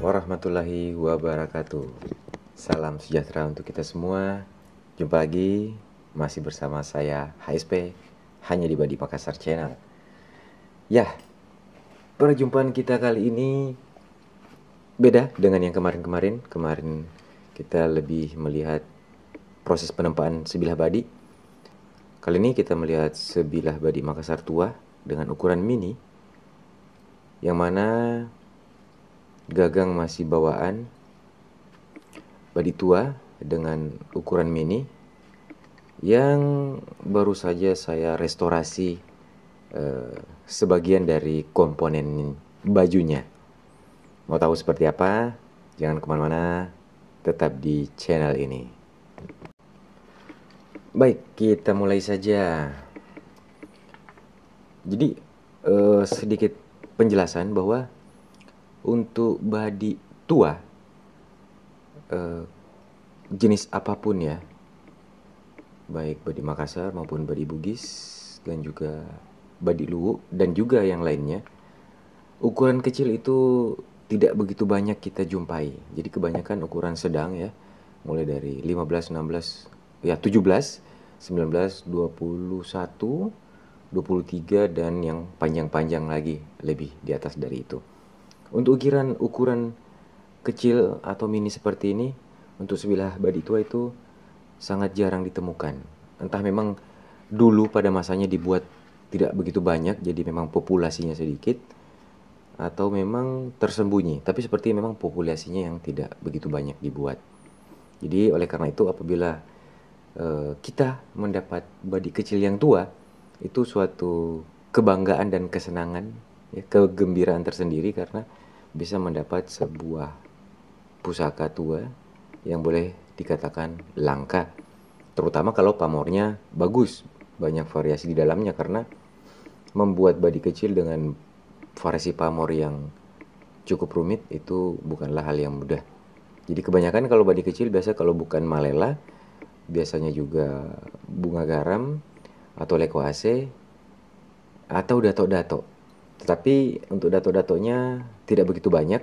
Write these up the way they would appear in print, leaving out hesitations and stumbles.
warahmatullahi wabarakatuh. Salam sejahtera untuk kita semua. Jumpa lagi, masih bersama saya HSP, hanya di Badi Makassar Channel. Ya, perjumpaan kita kali ini beda dengan yang kemarin-kemarin. Kemarin kita lebih melihat proses penempaan sebilah badi. Kali ini kita melihat sebilah badi Makassar tua dengan ukuran mini, yang mana gagang masih bawaan badi tua dengan ukuran mini yang baru saja saya restorasi sebagian dari komponen bajunya. Mau tahu seperti apa? Jangan kemana-mana, tetap di channel ini. Baik, kita mulai saja. Jadi sedikit penjelasan bahwa untuk badi tua jenis apapun ya, baik badi Makassar maupun badi Bugis dan juga badi Luwu dan juga yang lainnya, ukuran kecil itu tidak begitu banyak kita jumpai. Jadi kebanyakan ukuran sedang ya, mulai dari 15, 16, ya 17, 19, 21, 23 dan yang panjang-panjang lagi lebih di atas dari itu. Untuk ukuran kecil atau mini seperti ini untuk sebilah badi tua itu sangat jarang ditemukan. Entah memang dulu pada masanya dibuat tidak begitu banyak, jadi memang populasinya sedikit, atau memang tersembunyi, tapi seperti memang populasinya yang tidak begitu banyak dibuat. Jadi oleh karena itu apabila kita mendapat badi kecil yang tua, itu suatu kebanggaan dan kesenangan, ya, kegembiraan tersendiri karena bisa mendapat sebuah pusaka tua yang boleh dikatakan langka, terutama kalau pamornya bagus, banyak variasi di dalamnya, karena membuat badi kecil dengan variasi pamor yang cukup rumit itu bukanlah hal yang mudah. Jadi kebanyakan kalau badi kecil biasa kalau bukan malela, biasanya juga bunga garam atau leko AC atau dato-dato. Tetapi untuk dato-datonya tidak begitu banyak.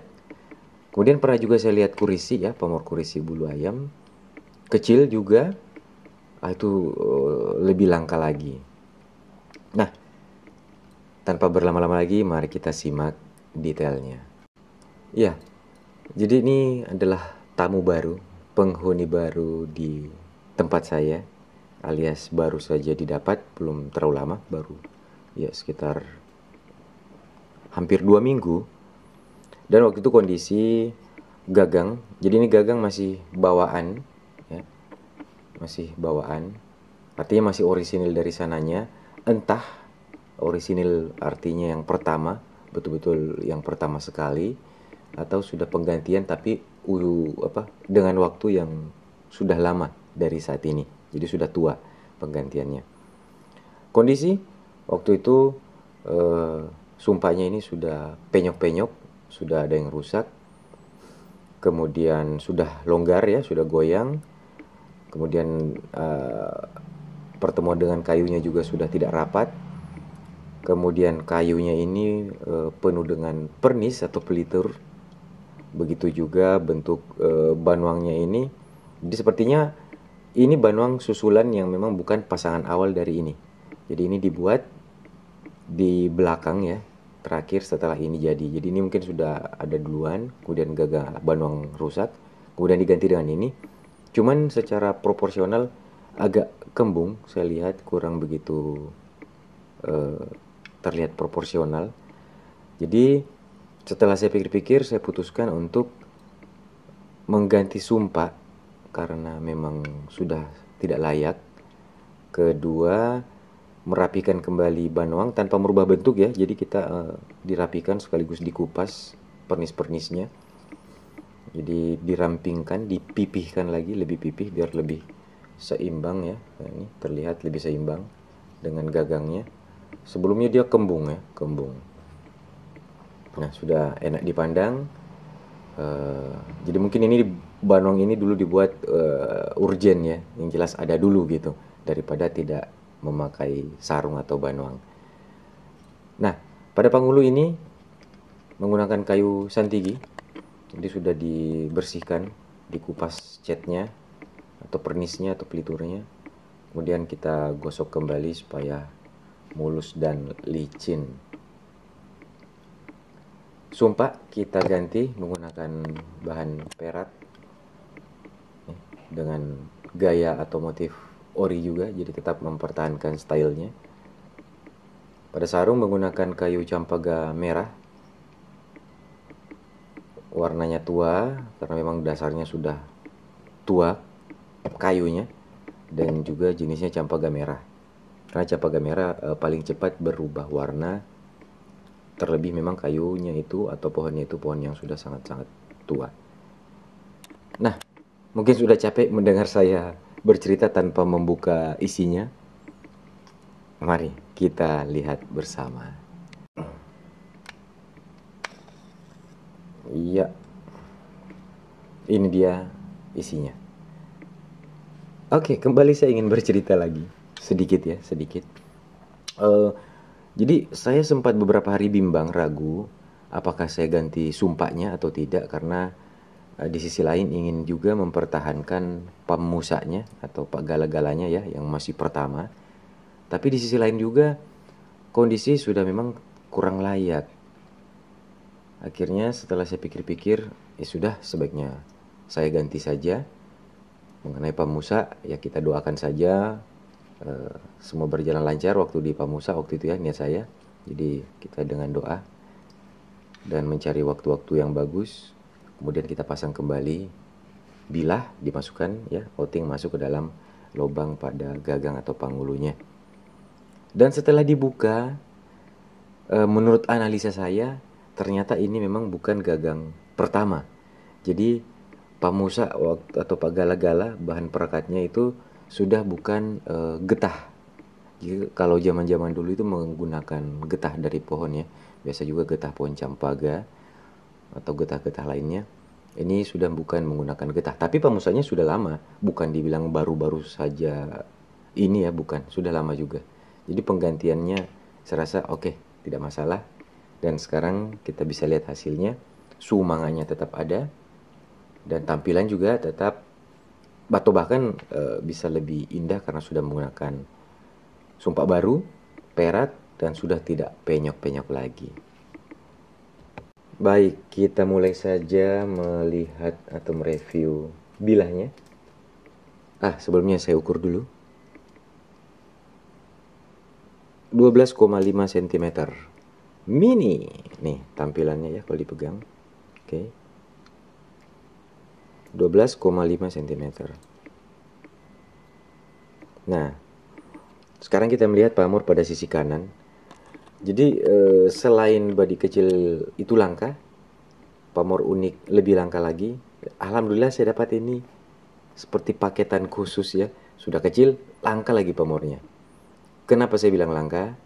Kemudian pernah juga saya lihat kurisi ya, pamor kurisi bulu ayam kecil juga, itu lebih langka lagi. Nah, tanpa berlama-lama lagi, mari kita simak detailnya. Ya, jadi ini adalah tamu baru, penghuni baru di tempat saya, alias baru saja didapat, belum terlalu lama, baru ya sekitar hampir 2 minggu. Dan waktu itu kondisi gagang, jadi ini gagang masih bawaan ya, masih bawaan, artinya masih orisinil dari sananya. Entah orisinil artinya yang pertama, betul-betul yang pertama sekali, atau sudah penggantian tapi dengan waktu yang sudah lama dari saat ini, jadi sudah tua penggantiannya. Kondisi waktu itu sumpahnya ini sudah penyok-penyok, sudah ada yang rusak, kemudian sudah longgar ya, sudah goyang, kemudian pertemuan dengan kayunya juga sudah tidak rapat, kemudian kayunya ini penuh dengan pernis atau pelitur, begitu juga bentuk banwangnya ini. Jadi sepertinya ini banwang susulan yang memang bukan pasangan awal dari ini. Jadi ini dibuat di belakang ya, terakhir setelah ini jadi. Jadi ini mungkin sudah ada duluan, kemudian gagal banwang rusak, kemudian diganti dengan ini. Cuman secara proporsional agak kembung, saya lihat kurang begitu terlihat proporsional. Jadi setelah saya pikir-pikir, saya putuskan untuk mengganti sumpah karena memang sudah tidak layak. Kedua, merapikan kembali banwang tanpa merubah bentuk ya. Jadi kita dirapikan sekaligus dikupas pernis-pernisnya. Jadi dirampingkan, dipipihkan lagi, lebih pipih biar lebih seimbang ya. Nah, ini terlihat lebih seimbang dengan gagangnya. Sebelumnya dia kembung ya, kembung. Nah, sudah enak dipandang. Jadi mungkin ini banwang ini dulu dibuat urgen ya, yang jelas ada dulu gitu, daripada tidak memakai sarung atau banwang. Nah, pada panghulu ini menggunakan kayu santigi Jadi sudah dibersihkan, dikupas catnya atau pernisnya atau peliturnya. Kemudian kita gosok kembali supaya mulus dan licin. Sumpak kita ganti menggunakan bahan perak dengan gaya atau motif ori juga, jadi tetap mempertahankan stylenya. Pada sarung menggunakan kayu campaga merah, warnanya tua karena memang dasarnya sudah tua kayunya, dan juga jenisnya campaga merah. Karena campaga merah paling cepat berubah warna, terlebih memang kayunya itu atau pohonnya itu pohon yang sudah sangat-sangat tua. Nah, mungkin sudah capek mendengar saya bercerita tanpa membuka isinya. Mari kita lihat bersama. Iya, ini dia isinya. Oke, kembali saya ingin bercerita lagi. Sedikit ya, sedikit. Eh, jadi saya sempat beberapa hari bimbang, ragu apakah saya ganti sumpahnya atau tidak, karena di sisi lain ingin juga mempertahankan pemusanya atau pak gala-galanya ya yang masih pertama. Tapi di sisi lain juga kondisi sudah memang kurang layak. Akhirnya setelah saya pikir-pikir, ya sudah sebaiknya saya ganti saja. Mengenai Pamusa, ya kita doakan saja semua berjalan lancar waktu di Pamusa waktu itu ya, niat saya. Jadi kita dengan doa dan mencari waktu-waktu yang bagus, kemudian kita pasang kembali, bilah dimasukkan ya, outing masuk ke dalam lubang pada gagang atau panggulunya. Dan setelah dibuka, menurut analisa saya, ternyata ini memang bukan gagang pertama. Jadi Pamusa atau Pagala-gala bahan perekatnya itu sudah bukan getah. Jadi, kalau zaman-zaman dulu itu menggunakan getah dari pohon ya. Biasa juga getah pohon campaga atau getah-getah lainnya. Ini sudah bukan menggunakan getah, tapi pamusanya sudah lama, bukan dibilang baru-baru saja ini ya, bukan, sudah lama juga. Jadi penggantiannya saya rasa oke, tidak masalah. Dan sekarang kita bisa lihat hasilnya, sumanganya tetap ada, dan tampilan juga tetap, atau bahkan bisa lebih indah karena sudah menggunakan sumpak baru, perak, dan sudah tidak penyok-penyok lagi. Baik, kita mulai saja melihat atau mereview bilahnya. Sebelumnya saya ukur dulu. 12,5 cm. Mini. Nih, tampilannya ya kalau dipegang. Oke. 12,5 cm. Nah, sekarang kita melihat pamor pada sisi kanan. Jadi selain body kecil itu langka, pamor unik lebih langka lagi. Alhamdulillah saya dapat ini seperti paketan khusus ya. Sudah kecil, langka lagi pamornya. Kenapa saya bilang langka?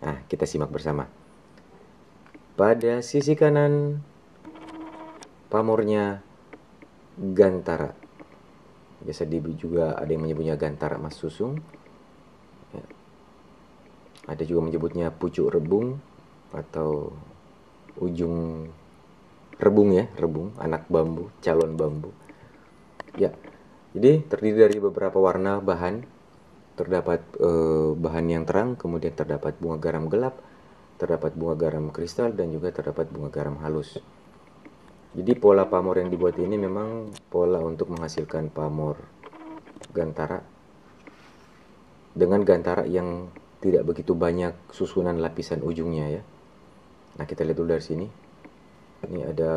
Nah, kita simak bersama. Pada sisi kanan, pamornya gantara. Biasa juga ada yang menyebutnya gantara mas susung. Ya. Ada juga menyebutnya pucuk rebung atau ujung rebung ya, rebung, anak bambu, calon bambu. Ya, jadi terdiri dari beberapa warna bahan. Terdapat bahan yang terang, kemudian terdapat bunga garam gelap, terdapat bunga garam kristal, dan juga terdapat bunga garam halus. Jadi pola pamor yang dibuat ini memang pola untuk menghasilkan pamor gantara dengan gantara yang tidak begitu banyak susunan lapisan ujungnya ya. Nah, kita lihat dulu dari sini. Ini ada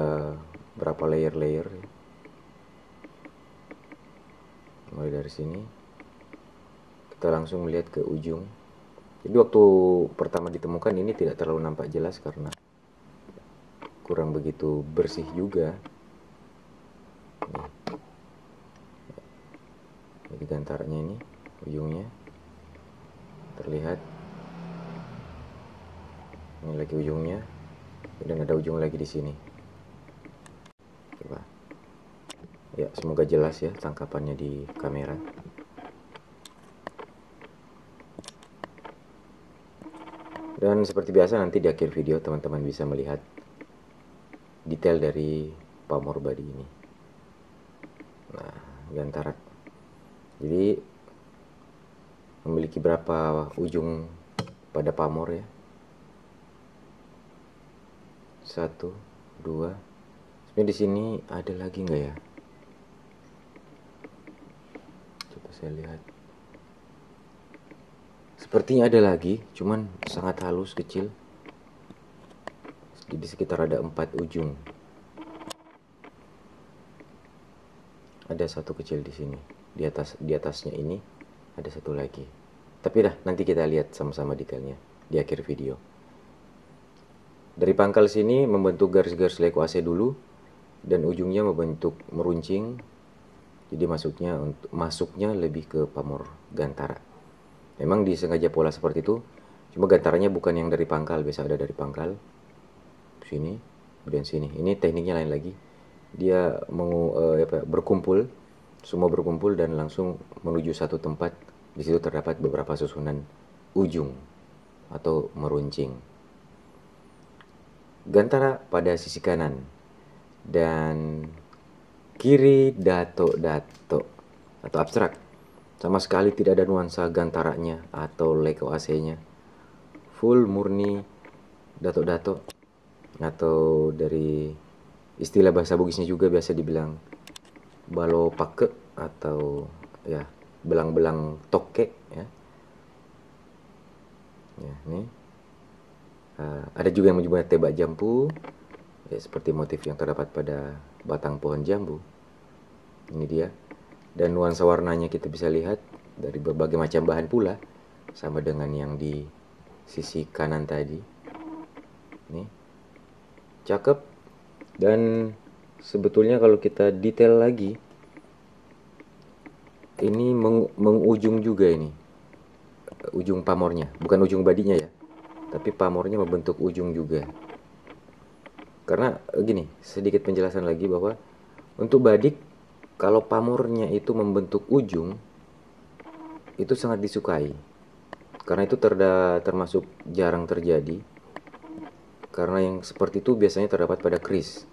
berapa layer-layer. Mulai dari sini. Kita langsung melihat ke ujung. Jadi waktu pertama ditemukan ini tidak terlalu nampak jelas karena kurang begitu bersih juga. Jadi gantaranya ini ujungnya terlihat. Ini lagi ujungnya, dan ada ujung lagi di sini. Coba. Ya, semoga jelas ya tangkapannya di kamera. Dan seperti biasa nanti di akhir video teman-teman bisa melihat detail dari pamor body ini. Nah, Gantara. Jadi memiliki berapa ujung pada pamor ya? 1, 2. Sebenarnya di sini ada lagi nggak ya? Coba saya lihat. Sepertinya ada lagi, cuman sangat halus, kecil. Di sekitar ada 4 ujung. Ada satu kecil di sini, di atasnya ini ada satu lagi. Tapi dah, nanti kita lihat sama-sama detailnya di akhir video. Dari pangkal sini membentuk garis-garis leko AC dulu, dan ujungnya membentuk meruncing. Jadi masuknya lebih ke pamor Gantara. Memang disengaja pola seperti itu, cuma Gantaranya bukan yang dari pangkal, biasa ada dari pangkal sini, kemudian sini. Ini tekniknya lain lagi. Dia berkumpul, semua berkumpul dan langsung menuju satu tempat. Di situ terdapat beberapa susunan ujung atau meruncing. Gantara pada sisi kanan dan kiri dato-dato atau abstrak. Sama sekali tidak ada nuansa Gantaranya atau leko AC-nya. Full murni dato-dato, atau dari istilah bahasa Bugisnya juga biasa dibilang balo pake atau ya belang-belang toke ya. Ya, ini ada juga yang menyebutnya tebak jambu ya, seperti motif yang terdapat pada batang pohon jambu. Ini dia. Dan nuansa warnanya kita bisa lihat dari berbagai macam bahan pula, sama dengan yang di sisi kanan tadi. Nih, cakep. Dan sebetulnya kalau kita detail lagi, ini mengujung juga ini, ujung pamornya, bukan ujung badinya ya, tapi pamornya membentuk ujung juga. Karena gini, sedikit penjelasan lagi bahwa untuk badik, kalau pamornya itu membentuk ujung, itu sangat disukai. Karena itu termasuk jarang terjadi. Karena yang seperti itu biasanya terdapat pada keris.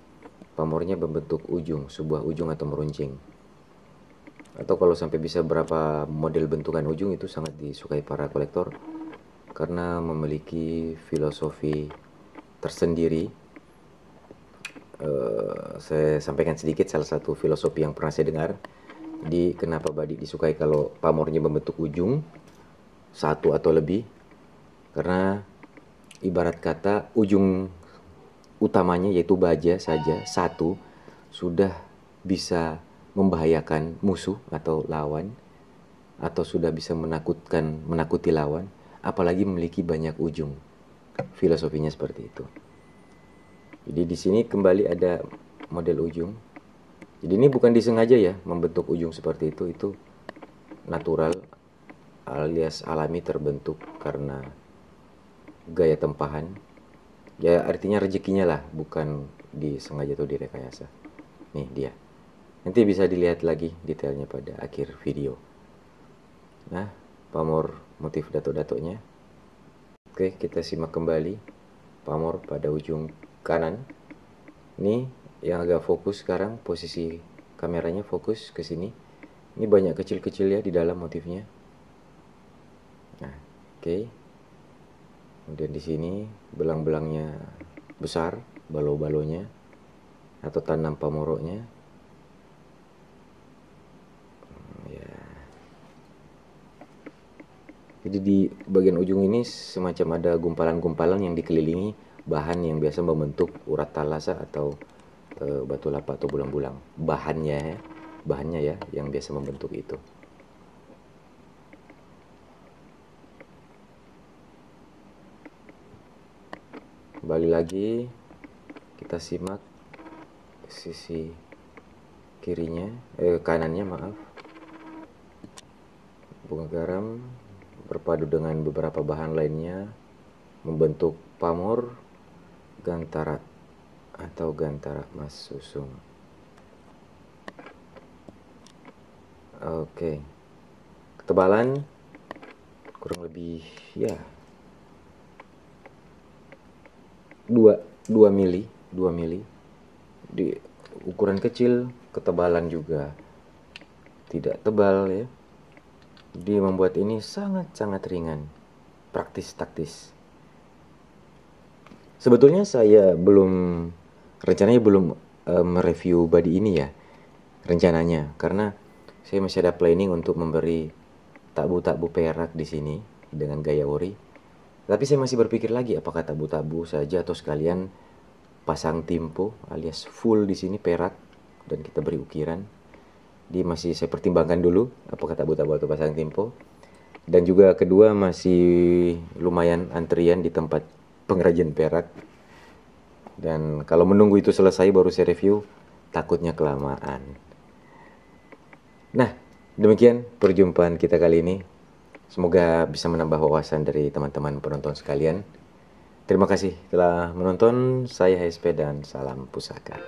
Pamornya membentuk ujung, sebuah ujung atau meruncing. Atau kalau sampai bisa berapa model bentukan ujung, itu sangat disukai para kolektor karena memiliki filosofi tersendiri. Saya sampaikan sedikit salah satu filosofi yang pernah saya dengar. Jadi kenapa badik disukai kalau pamornya membentuk ujung satu atau lebih? Karena ibarat kata ujung utamanya yaitu baja saja satu sudah bisa membahayakan musuh atau lawan, atau sudah bisa menakuti lawan, apalagi memiliki banyak ujung. Filosofinya seperti itu. Jadi di sini kembali ada model ujung. Jadi ini bukan disengaja ya membentuk ujung seperti itu natural alias alami, terbentuk karena gaya tempahan. Ya artinya rezekinya lah, bukan disengaja atau direkayasa. Nih dia. Nanti bisa dilihat lagi detailnya pada akhir video. Nah, pamor motif dato-datonya. Oke, kita simak kembali. Pamor pada ujung kanan. Ini yang agak fokus sekarang, posisi kameranya fokus ke sini. Ini banyak kecil-kecil ya di dalam motifnya. Nah, oke. Kemudian di sini belang-belangnya besar, balo-balonya atau tanam pamoroknya. Ya. Jadi di bagian ujung ini semacam ada gumpalan-gumpalan yang dikelilingi bahan yang biasa membentuk urat talasa atau batu lapa atau bulang-bulang. Bahannya ya yang biasa membentuk itu. Kembali lagi kita simak sisi kirinya, kanannya maaf. Bunga garam berpadu dengan beberapa bahan lainnya membentuk pamor Gantara atau Gantara Mas Susung. Oke. Ketebalan kurang lebih ya 2 mili di ukuran kecil, ketebalan juga tidak tebal ya. Dia membuat ini sangat-sangat ringan, praktis taktis. Sebetulnya saya rencananya belum mereview body ini ya, rencananya, karena saya masih ada planning untuk memberi tabu-tabu perak di sini dengan gaya ori. Tapi saya masih berpikir lagi apakah tabu-tabu saja atau sekalian pasang timpo alias full di sini perak dan kita beri ukiran. Dia masih saya pertimbangkan dulu apakah tabu-tabu atau pasang timpo. Dan juga kedua masih lumayan antrian di tempat pengrajin perak. Dan kalau menunggu itu selesai baru saya review, takutnya kelamaan. Nah, demikian perjumpaan kita kali ini. Semoga bisa menambah wawasan dari teman-teman penonton sekalian. Terima kasih telah menonton. Saya HSP dan salam pusaka.